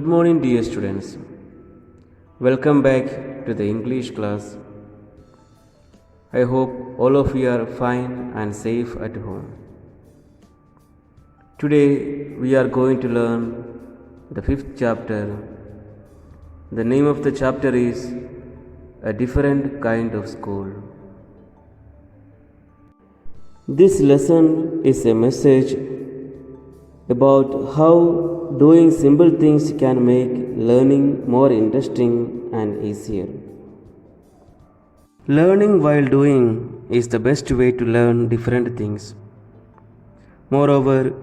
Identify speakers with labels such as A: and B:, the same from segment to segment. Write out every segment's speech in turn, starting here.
A: Good morning, dear students. Welcome back to the English class. I hope all of you are fine and safe at home. Today we are going to learn the fifth chapter. The name of the chapter is A Different Kind of School. This lesson is a message about how doing simple things can make learning more interesting and easier. Learning while doing is the best way to learn different things. Moreover,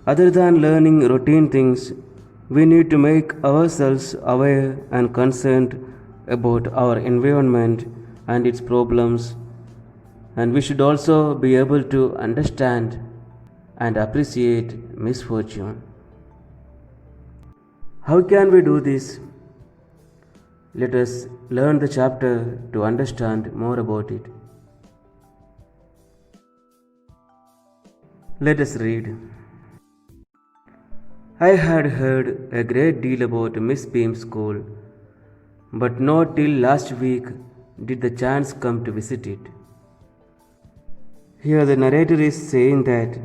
A: other than learning routine things, we need to make ourselves aware and concerned about our environment and its problems, and we should also be able to understand and appreciate misfortune. How can we do this? Let us learn the chapter to understand more about it. Let us read. I had heard a great deal about Miss Beam's school, but not till last week did the chance come to visit it. Here the narrator is saying that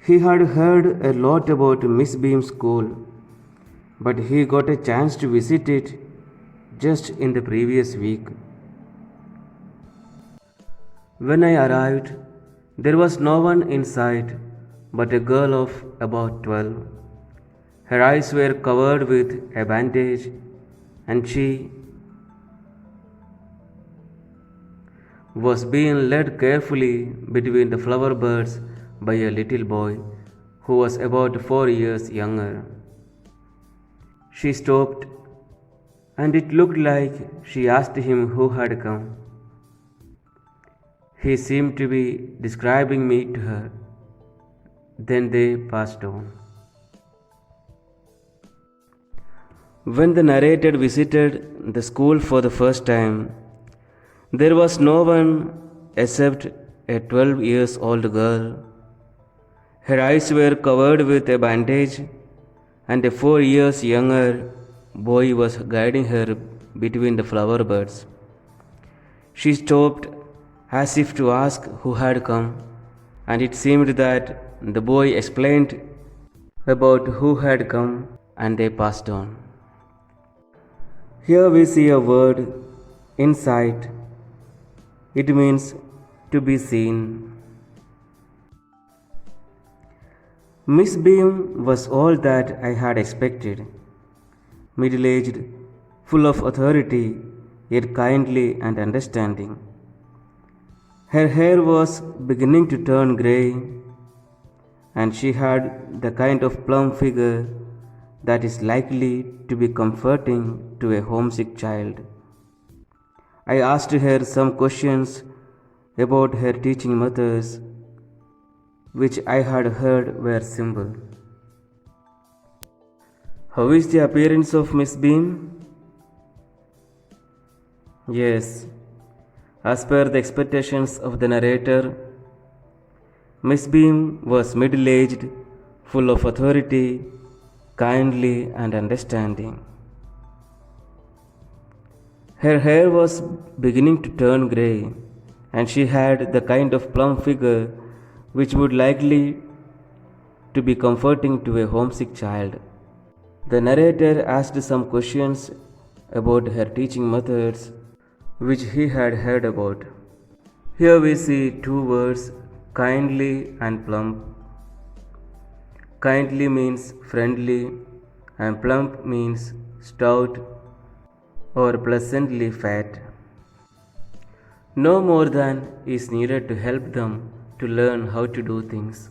A: he had heard a lot about Miss Beam's school, but he got a chance to visit it just in the previous week. When I arrived, there was no one in sight but a girl of about 12. Her eyes were covered with a bandage, and she was being led carefully between the flower beds by a little boy who was about 4 years younger. She stopped, and it looked like she asked him who had come. He seemed to be describing me to her. Then they passed on. When the narrator visited the school for the first time, there was no one except a 12 years old girl. Her eyes were covered with a bandage, and a 4 years younger boy was guiding her between the flower beds. She stopped as if to ask who had come, and it seemed that the boy explained about who had come, and they passed on. Here we see a word, insight. It means to be seen. Miss Beam was all that I had expected. Middle-aged, full of authority, yet kindly and understanding. Her hair was beginning to turn grey, and she had the kind of plump figure that is likely to be comforting to a homesick child. I asked her some questions about her teaching methods, which I had heard were simple. How is the appearance of Miss Beam? Yes, as per the expectations of the narrator, Miss Beam was middle-aged, full of authority, kindly and understanding. Her hair was beginning to turn grey, and she had the kind of plump figure which would likely to be comforting to a homesick child. The narrator asked some questions about her teaching methods, which he had heard about. Here we see two words, kindly and plump. Kindly means friendly, and plump means stout or pleasantly fat. No more than is needed to help them to learn how to do things.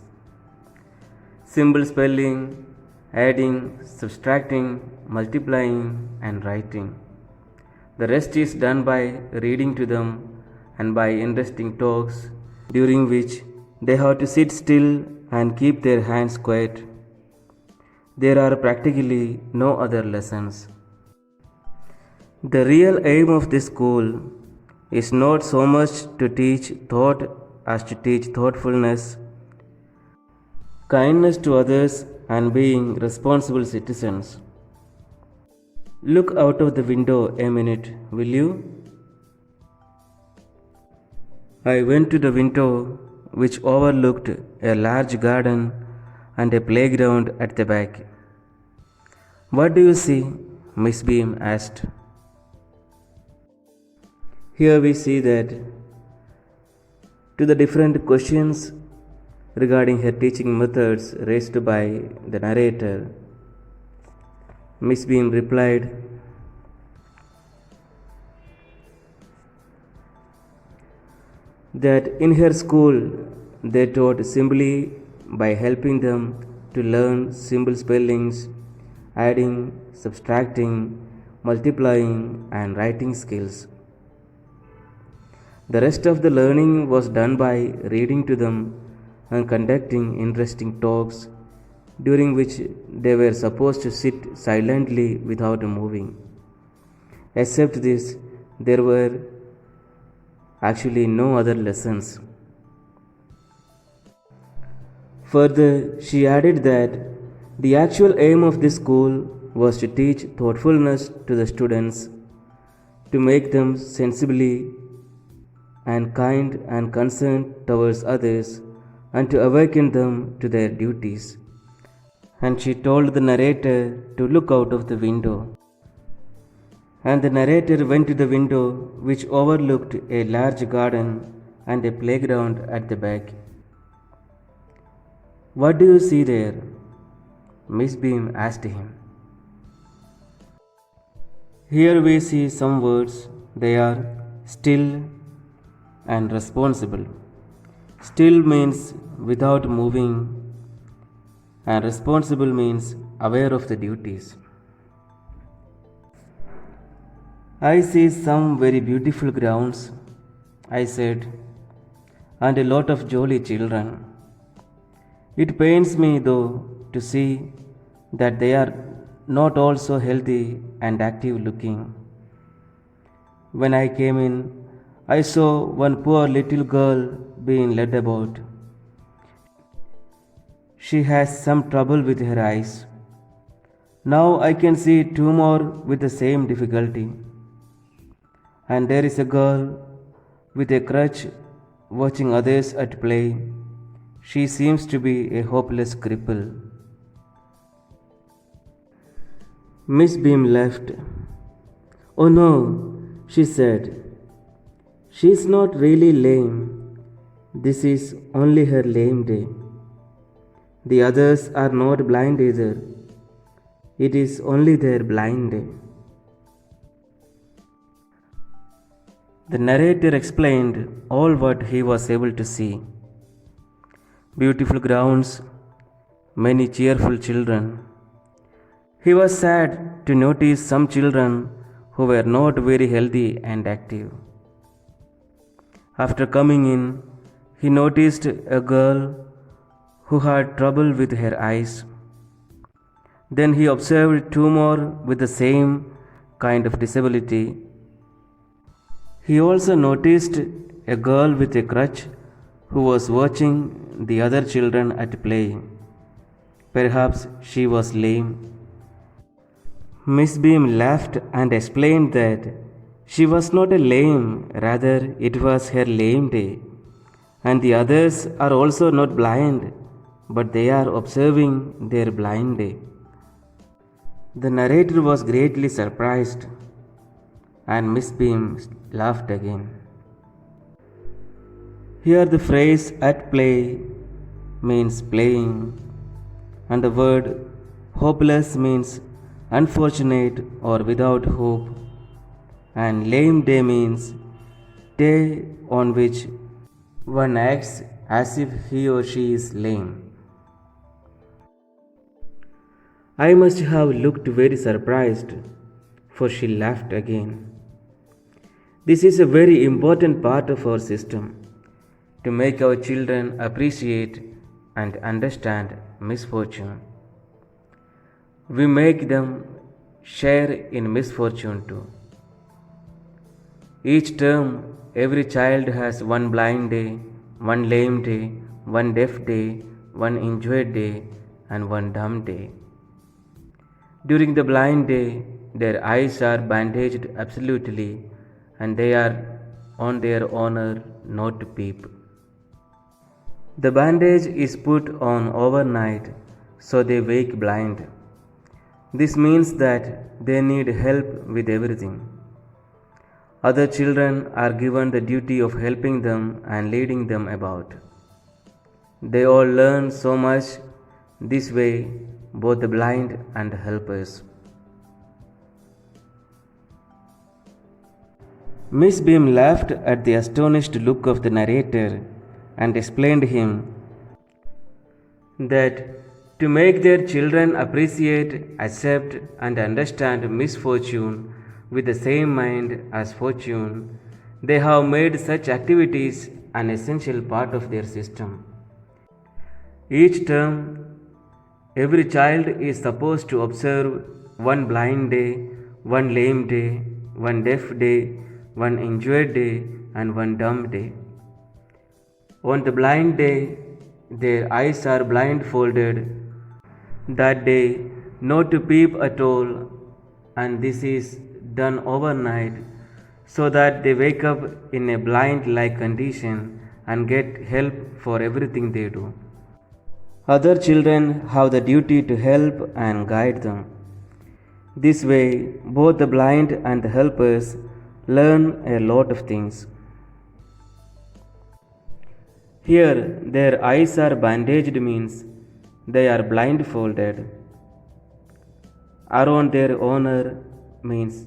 A: Simple spelling, adding, subtracting, multiplying, and writing. The rest is done by reading to them and by interesting talks, during which they have to sit still and keep their hands quiet. There are practically no other lessons. The real aim of this school is not so much to teach thought as to teach thoughtfulness, kindness to others, and being responsible citizens. Look out of the window a minute, will you? I went to the window, which overlooked a large garden and a playground at the back. What do you see? Miss Beam asked. Here we see that to the different questions regarding her teaching methods raised by the narrator, Miss Beam replied, that in her school they taught simply by helping them to learn simple spellings, adding, subtracting, multiplying, and writing skills. The rest of the learning was done by reading to them and conducting interesting talks, during which they were supposed to sit silently without moving. Except this, there were actually no other lessons. Further, she added that the actual aim of this school was to teach thoughtfulness to the students, to make them sensibly and kind and concerned towards others, and to awaken them to their duties. And she told the narrator to look out of the window. And the narrator went to the window, which overlooked a large garden and a playground at the back. What do you see there? Miss Beam asked him. Here we see some words. They are still and responsible. Still means without moving, and responsible means aware of the duties. I see some very beautiful grounds, I said, and a lot of jolly children. It pains me, though, to see that they are not all so healthy and active looking. When I came in, I saw one poor little girl being led about. She has some trouble with her eyes. Now I can see two more with the same difficulty. And there is a girl with a crutch watching others at play. She seems to be a hopeless cripple. Miss Beam laughed. Oh no, she said. She is not really lame. This is only her lame day. The others are not blind either. It is only their blind day. The narrator explained all what he was able to see. Beautiful grounds, many cheerful children. He was sad to notice some children who were not very healthy and active. After coming in, he noticed a girl who had trouble with her eyes. Then he observed two more with the same kind of disability. He also noticed a girl with a crutch who was watching the other children at play. Perhaps she was lame. Miss Beam laughed and explained that she was not a lame, rather, it was her lame day. And the others are also not blind, but they are observing their blind day. The narrator was greatly surprised, and Miss Beam laughed again. Here, the phrase at play means playing, and the word hopeless means unfortunate or without hope, and lame day means day on which one acts as if he or she is lame. I must have looked very surprised, for she laughed again. This is a very important part of our system, to make our children appreciate and understand misfortune. We make them share in misfortune too. Each term, every child has one blind day, one lame day, one deaf day, one injured day, and one dumb day. During the blind day, their eyes are bandaged absolutely, and they are on their honor not to peep. The bandage is put on overnight, so they wake blind. This means that they need help with everything. Other children are given the duty of helping them and leading them about. They all learn so much this way, both the blind and the helpers. Miss Beam laughed at the astonished look of the narrator and explained him that to make their children appreciate, accept, and understand misfortune with the same mind as fortune, they have made such activities an essential part of their system. Each term, every child is supposed to observe one blind day, one lame day, one deaf day, one injured day, and one dumb day. On the blind day, their eyes are blindfolded. That day, not to peep at all, and this is done overnight so that they wake up in a blind like condition and get help for everything they do. Other children have the duty to help and guide them. This way, both the blind and the helpers learn a lot of things. Here, their eyes are bandaged means they are blindfolded. Are on their honor means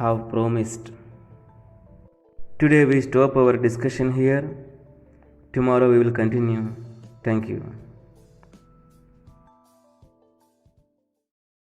A: have promised. Today we stop our discussion here. Tomorrow we will continue. Thank you.